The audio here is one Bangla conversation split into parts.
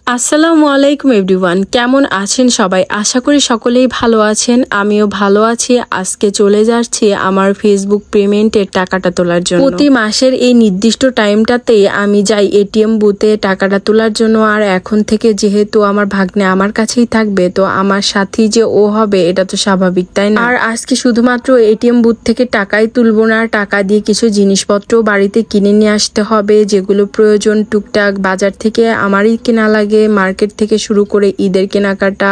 আসসালামু আলাইকুম এভরিওয়ান, কেমন আছেন সবাই? আশা করি সকলেই ভালো আছেন। আমিও ভালো আছি। আজকে চলে যাচ্ছি আমার ফেসবুক পেমেন্টের টাকাটা তোলার জন্য। প্রতি মাসের এই নির্দিষ্ট টাইমটাতেই আমি যাই এটিএম বুথে টাকাটা তোলার জন্য। আর এখন থেকে যেহেতু আমার ভাগ্নে আমার কাছেই থাকবে, তো আমার সাথী যে ও হবে এটা তো স্বাভাবিক, তাই না? আর আজকে শুধুমাত্র এটিএম বুথ থেকে টাকাই তুলবো না, টাকা দিয়ে কিছু জিনিসপত্র বাড়িতে কিনে নিয়ে আসতে হবে, যেগুলো প্রয়োজন টুকটাক বাজার থেকে আমারই কেনা লাগে, মার্কেট থেকে শুরু করে ঈদের কেনাকাটা,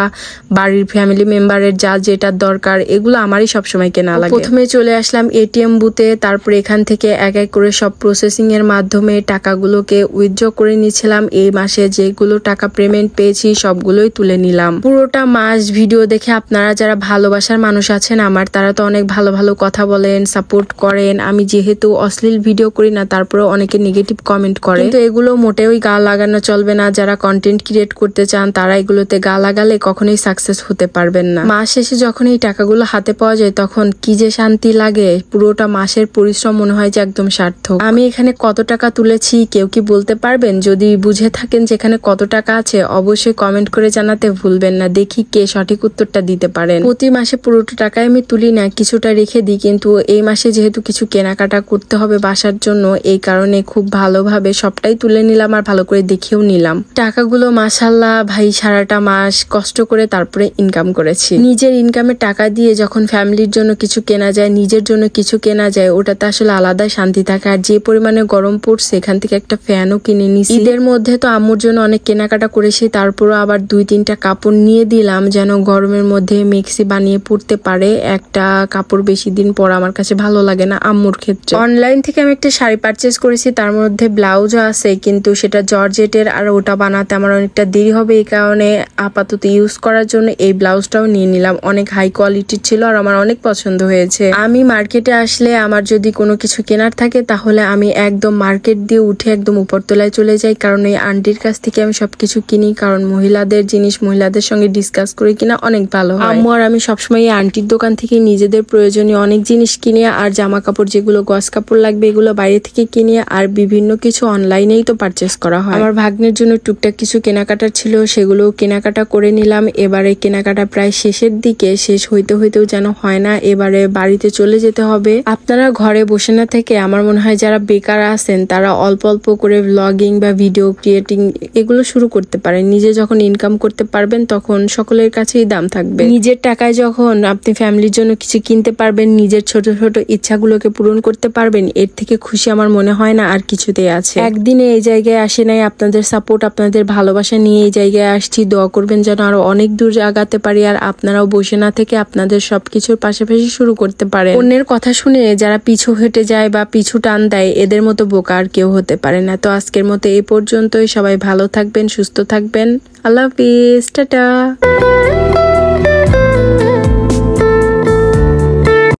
বাড়ির ফ্যামিলি মেম্বারের যা যেটা দরকার এগুলো আমারই সবসময় কেনা লাগে। প্রথমে চলে আসলাম এটিএম বুথে, তারপরে এখান থেকে এক এক করে সব প্রসেসিং এর মাধ্যমে টাকাগুলোকে উইথড্র করে নিয়েছিলাম। এই মাসে যেগুলো টাকা পেমেন্ট পেয়েছি সবগুলোই তুলে নিলাম। পুরোটা মাস ভিডিও দেখে আপনারা যারা ভালোবাসার মানুষ আছেন আমার, তারা তো অনেক ভালো ভালো কথা বলেন, সাপোর্ট করেন। আমি যেহেতু অশ্লীল ভিডিও করি না, তারপরে অনেকে নেগেটিভ কমেন্ট করে, কিন্তু এগুলো মোটেই গা লাগানো চলবে না। যারা কন্টেন্ট ক্রিয়েট করতে চান তারা এগুলোতে গা লাগালে কখনোই সাকসেস হতে পারবেন না। মাস শেষে যখন এই টাকাগুলো হাতে পাওয়া যায় তখন কি যে শান্তি লাগে, পুরোটা মাসের পরিশ্রম মনে হয় যে একদম সার্থক। আমি এখানে কত টাকা তুলেছি কেউ কি বলতে পারবেন? যদি বুঝে থাকেন যেখানে কত টাকা আছে অবশ্যই কমেন্ট করে জানাতে ভুলবেন না, দেখি কে সঠিক উত্তরটা দিতে পারেন। প্রতি মাসে পুরোটা টাকায় আমি তুলি না, কিছুটা রেখে দিই, কিন্তু এই মাসে যেহেতু কিছু কেনাকাটা করতে হবে বাসার জন্য, এই কারণে খুব ভালোভাবে সবটাই তুলে নিলাম আর ভালো করে দেখেও নিলাম। টাকাগুলো মাশাআল্লাহ ভাই সারাটা মাস কষ্ট করে তারপরে ইনকাম করেছি। নিজের ইনকামের টাকা দিয়ে যখন ফ্যামিলির জন্য কিছু কেনা যায়, নিজের জন্য কিছু কেনা যায়, ওটাতে আসলে আলাদা শান্তি থাকে। আর যে পরিমাণে গরম পড়ছে এখান থেকে একটা ফ্যানও কিনে নিয়েছি। ঈদের মধ্যে তো আম্মুর জন্য অনেক কেনাকাটা করেছি, তারপরও আবার 2-3টা কাপড় নিয়ে দিলাম যেন গরমের মধ্যে মেক্সি বানিয়ে পরতে পারে। একটা কাপড় বেশি দিন পরা আমার কাছে ভালো লাগে না আম্মুর ক্ষেত্রে। অনলাইন থেকে আমি একটা শাড়ি পারচেস করেছি, তার মধ্যে ব্লাউজও আছে, কিন্তু সেটা জর্জেটের আর ওটা বানাতে আমার অনেকটা দেরি হবে। এই কারণে আপাতত ইউজ করার জন্য এই ব্লাউজটাও নিয়ে নিলাম। অনেক হাই কোয়ালিটির ছিল আর আমার অনেক পছন্দ হয়েছে। আমি মার্কেটে আসলে আমার যদি কোনো কিছু কেনার থাকে তাহলে আমি একদম মার্কেট দিয়ে উঠে একদম উপরতলায় চলে যাই, কারণ এই আন্টির কাছ থেকে আমি সবকিছু কিনি, কারণ মহিলাদের জিনিস মহিলাদের সঙ্গে ডিসকাস করে কিনা অনেক ভালো হয়। আম্মু আর আমি সবসময় এই আন্টির দোকান থেকে নিজেদের প্রয়োজনীয় অনেক জিনিস কিনি, আর জামা কাপড় যেগুলো গস কাপড় লাগবে এগুলো বাইরে থেকে কিনি, আর বিভিন্ন কিছু অনলাইনেই তো পারচেস করা হয়। আমার ভাগ্নের জন্য টুকটাক কিছু কেনাকাটা ছিল, সেগুলো কেনাকাটা করে নিলাম। এবারে কেনাকাটা প্রায় শেষের দিকে, শেষ হইতে হইতেও যেন হয় না, এবারে বাড়িতে চলে যেতে হবে। আপনারা ঘরে বসে না থেকে আমার মনে হয় যারা বেকার আছেন তারা অল্প অল্প করে ব্লগিং বা ভিডিও ক্রিয়েটিং এগুলো শুরু করতে পারেন। নিজে যখন ইনকাম করতে পারবেন তখন সকলের কাছেই দাম থাকবে। নিজের টাকায় যখন আপনি ফ্যামিলির জন্য কিছু কিনতে পারবেন, নিজের ছোট ছোট ইচ্ছাগুলোকে পূরণ করতে পারবেন, এর থেকে খুশি আমার মনে হয় না আর কিছুতেই আছে। একদিনে এই জায়গায় আসে নাই, আপনাদের সাপোর্ট আপনাদের ভালোবাসা নিয়ে এই জায়গায় আসছি। দোয়া করবেন যেন আরো অনেক দূর আগাতে পারি, আর আপনারাও বসে না থেকে আপনাদের সবকিছুর পাশাপাশি শুরু করতে পারেন। অন্যের কথা শুনে যারা পিছু হেঁটে যায় বা পিছু টান দেয় এদের মতো বোকা আর কেউ হতে পারে না। তো আজকের মতো এই পর্যন্তই। সবাই ভালো থাকবেন, সুস্থ থাকবেন। আল্লাহ হাফিজ, টাটা।